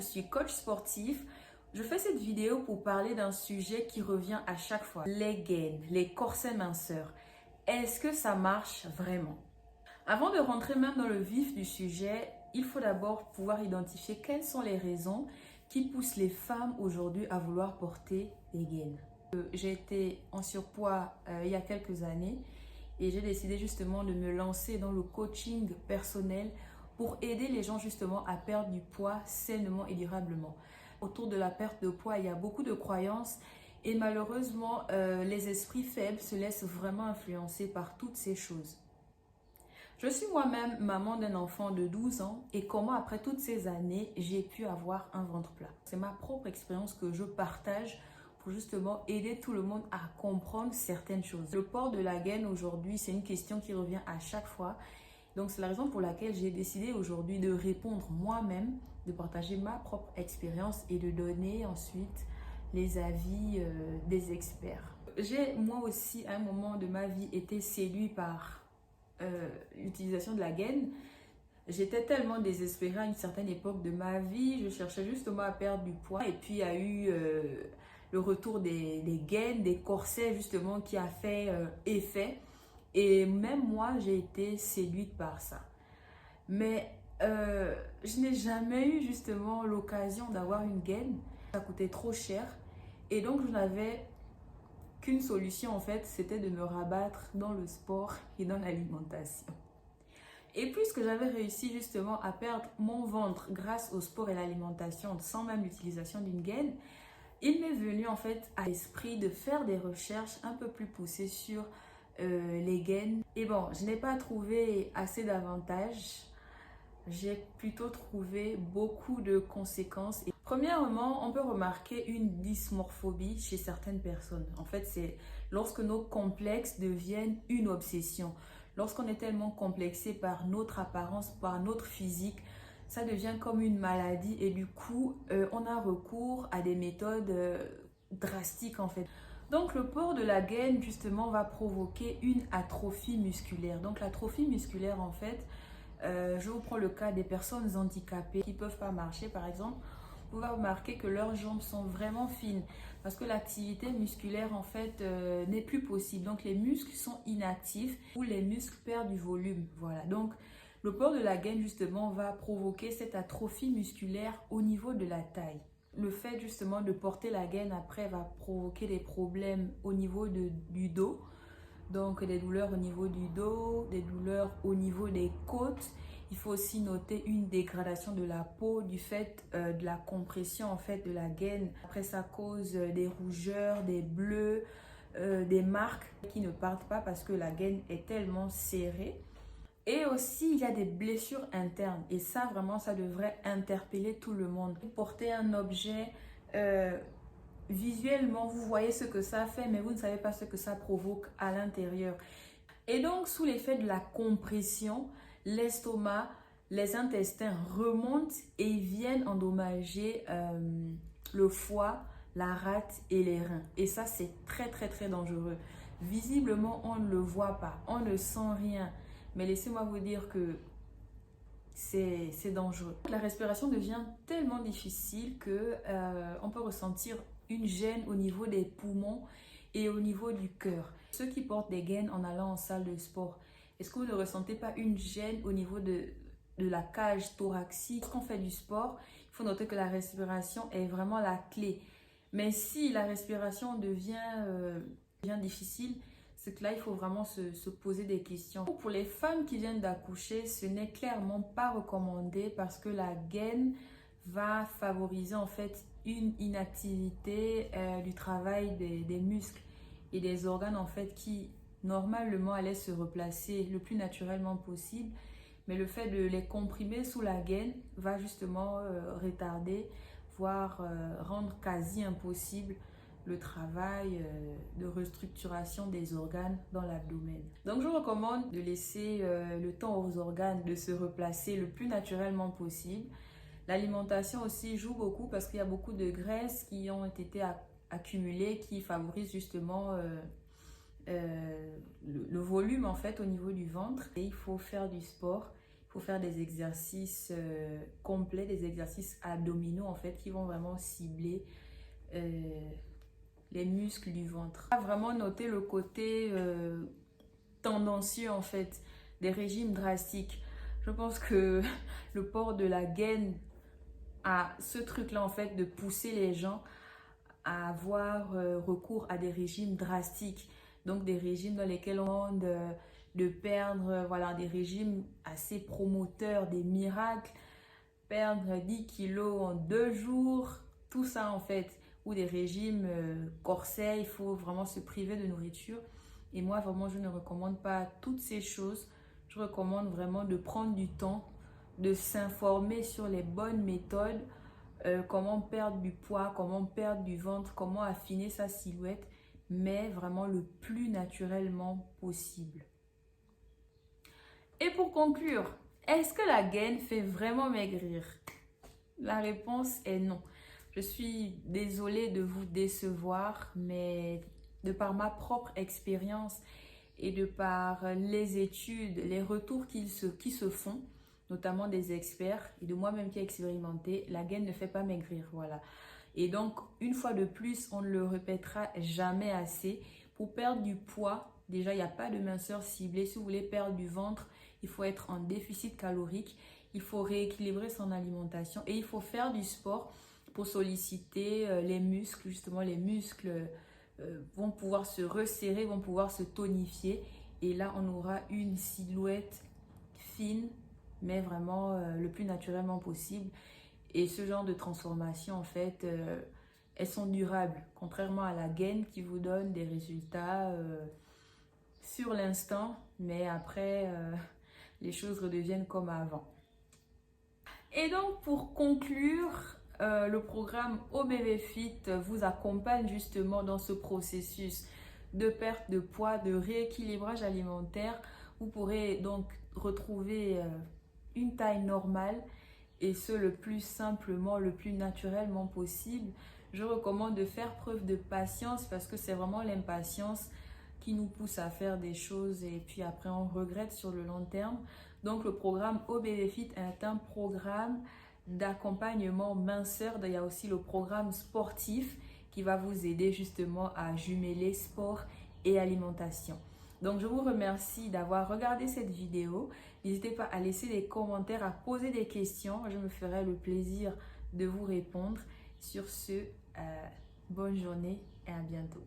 suis coach sportif. Je fais cette vidéo pour parler d'un sujet qui revient à chaque fois. Les gains, les corsets minceurs. Est-ce que ça marche vraiment? Avant de rentrer même dans le vif du sujet, il faut d'abord pouvoir identifier quelles sont les raisons qui poussent les femmes aujourd'hui à vouloir porter des gains. J'ai été en surpoids il y a quelques années et j'ai décidé justement de me lancer dans le coaching personnel pour aider les gens justement à perdre du poids sainement et durablement. Autour de la perte de poids, il y a beaucoup de croyances et malheureusement, les esprits faibles se laissent vraiment influencer par toutes ces choses. Je suis moi-même maman d'un enfant de 12 ans et comment après toutes ces années, j'ai pu avoir un ventre plat. C'est ma propre expérience que je partage pour justement aider tout le monde à comprendre certaines choses. Le port de la gaine aujourd'hui, c'est une question qui revient à chaque fois. Donc c'est la raison pour laquelle j'ai décidé aujourd'hui de répondre moi-même, de partager ma propre expérience et de donner ensuite les avis des experts. J'ai moi aussi à un moment de ma vie été séduit par l'utilisation de la gaine. J'étais tellement désespérée à une certaine époque de ma vie, je cherchais justement à perdre du poids et puis il y a eu le retour des gaines, des corsets justement qui a fait effet et même moi j'ai été séduite par ça. Mais je n'ai jamais eu justement l'occasion d'avoir une gaine, ça coûtait trop cher et donc je n'avais qu'une solution en fait, c'était de me rabattre dans le sport et dans l'alimentation. Et puisque j'avais réussi justement à perdre mon ventre grâce au sport et l'alimentation sans même l'utilisation d'une gaine, il m'est venu en fait à l'esprit de faire des recherches un peu plus poussées sur les gaines. Et bon, je n'ai pas trouvé assez d'avantages. J'ai plutôt trouvé beaucoup de conséquences. Et premièrement, on peut remarquer une dysmorphobie chez certaines personnes. En fait, c'est lorsque nos complexes deviennent une obsession. Lorsqu'on est tellement complexé par notre apparence, par notre physique, ça devient comme une maladie et du coup, on a recours à des méthodes drastiques en fait. Donc le port de la gaine justement va provoquer une atrophie musculaire. Donc l'atrophie musculaire en fait, je vous prends le cas des personnes handicapées qui ne peuvent pas marcher par exemple. Vous pouvez remarquer que leurs jambes sont vraiment fines parce que l'activité musculaire en fait n'est plus possible. Donc les muscles sont inactifs ou les muscles perdent du volume. Voilà, donc le port de la gaine justement va provoquer cette atrophie musculaire au niveau de la taille. Le fait justement de porter la gaine après va provoquer des problèmes au niveau du dos. Donc des douleurs au niveau du dos, des douleurs au niveau des côtes. Il faut aussi noter une dégradation de la peau du fait de la compression en fait de la gaine. Après ça cause des rougeurs, des bleus, des marques qui ne partent pas parce que la gaine est tellement serrée. Et aussi il y a des blessures internes et ça vraiment ça devrait interpeller tout le monde. Porter un objet visuellement, vous voyez ce que ça fait, mais vous ne savez pas ce que ça provoque à l'intérieur. Et donc, sous l'effet de la compression, l'estomac, les intestins remontent et viennent endommager le foie, la rate et les reins. Et ça, c'est très, très, très dangereux. Visiblement, on ne le voit pas, on ne sent rien. Mais laissez-moi vous dire que c'est dangereux. La respiration devient tellement difficile que on peut ressentir une gêne au niveau des poumons et au niveau du cœur. Ceux qui portent des gaines en allant en salle de sport, est-ce que vous ne ressentez pas une gêne au niveau de la cage thoracique? Quand on fait du sport, il faut noter que la respiration est vraiment la clé. Mais si la respiration devient difficile, c'est que là, il faut vraiment se poser des questions. Pour les femmes qui viennent d'accoucher, ce n'est clairement pas recommandé parce que la gaine va favoriser en fait une inactivité du travail des muscles et des organes en fait qui normalement allaient se replacer le plus naturellement possible. Mais le fait de les comprimer sous la gaine va justement retarder, voire rendre quasi impossible le travail de restructuration des organes dans l'abdomen. Donc je vous recommande de laisser le temps aux organes de se replacer le plus naturellement possible. L'alimentation aussi joue beaucoup parce qu'il y a beaucoup de graisses qui ont été accumulées qui favorisent justement le volume en fait au niveau du ventre. Et il faut faire du sport, il faut faire des exercices complets, des exercices abdominaux en fait qui vont vraiment cibler les muscles du ventre. On va vraiment noter le côté tendancieux en fait des régimes drastiques. Je pense que le port de la gaine a ce truc-là en fait de pousser les gens à avoir recours à des régimes drastiques. Donc des régimes dans lesquels on demande de perdre, voilà, des régimes assez promoteurs, des miracles, perdre 10 kilos en 2 jours, tout ça en fait, ou des régimes corsets, il faut vraiment se priver de nourriture. Et moi vraiment je ne recommande pas toutes ces choses. Je recommande vraiment de prendre du temps, de s'informer sur les bonnes méthodes, comment perdre du poids, comment perdre du ventre, comment affiner sa silhouette, mais vraiment le plus naturellement possible. Et pour conclure, est-ce que la gaine fait vraiment maigrir? La réponse est non. Je suis désolée de vous décevoir, mais de par ma propre expérience et de par les études, les retours qui se font, notamment des experts et de moi-même qui ai expérimenté, la gaine ne fait pas maigrir, voilà. Et donc, une fois de plus, on ne le répétera jamais assez. Pour perdre du poids, déjà, il n'y a pas de minceur ciblée. Si vous voulez perdre du ventre, il faut être en déficit calorique. Il faut rééquilibrer son alimentation et il faut faire du sport pour solliciter les muscles. Justement, les muscles vont pouvoir se resserrer, vont pouvoir se tonifier. Et là, on aura une silhouette fine, mais vraiment le plus naturellement possible. Et ce genre de transformation, en fait, elles sont durables, contrairement à la gaine qui vous donne des résultats sur l'instant, mais après, les choses redeviennent comme avant. Et donc, pour conclure, le programme OBV Fit vous accompagne justement dans ce processus de perte de poids, de rééquilibrage alimentaire. Vous pourrez donc retrouver une taille normale et ce le plus simplement, le plus naturellement possible. Je recommande de faire preuve de patience parce que c'est vraiment l'impatience qui nous pousse à faire des choses et puis après on regrette sur le long terme. Donc le programme OBV Fit est un programme d'accompagnement minceur. Il y a aussi le programme sportif qui va vous aider justement à jumeler sport et alimentation. Donc je vous remercie d'avoir regardé cette vidéo. N'hésitez pas à laisser des commentaires, à poser des questions. Je me ferai le plaisir de vous répondre. Sur ce, bonne journée et à bientôt.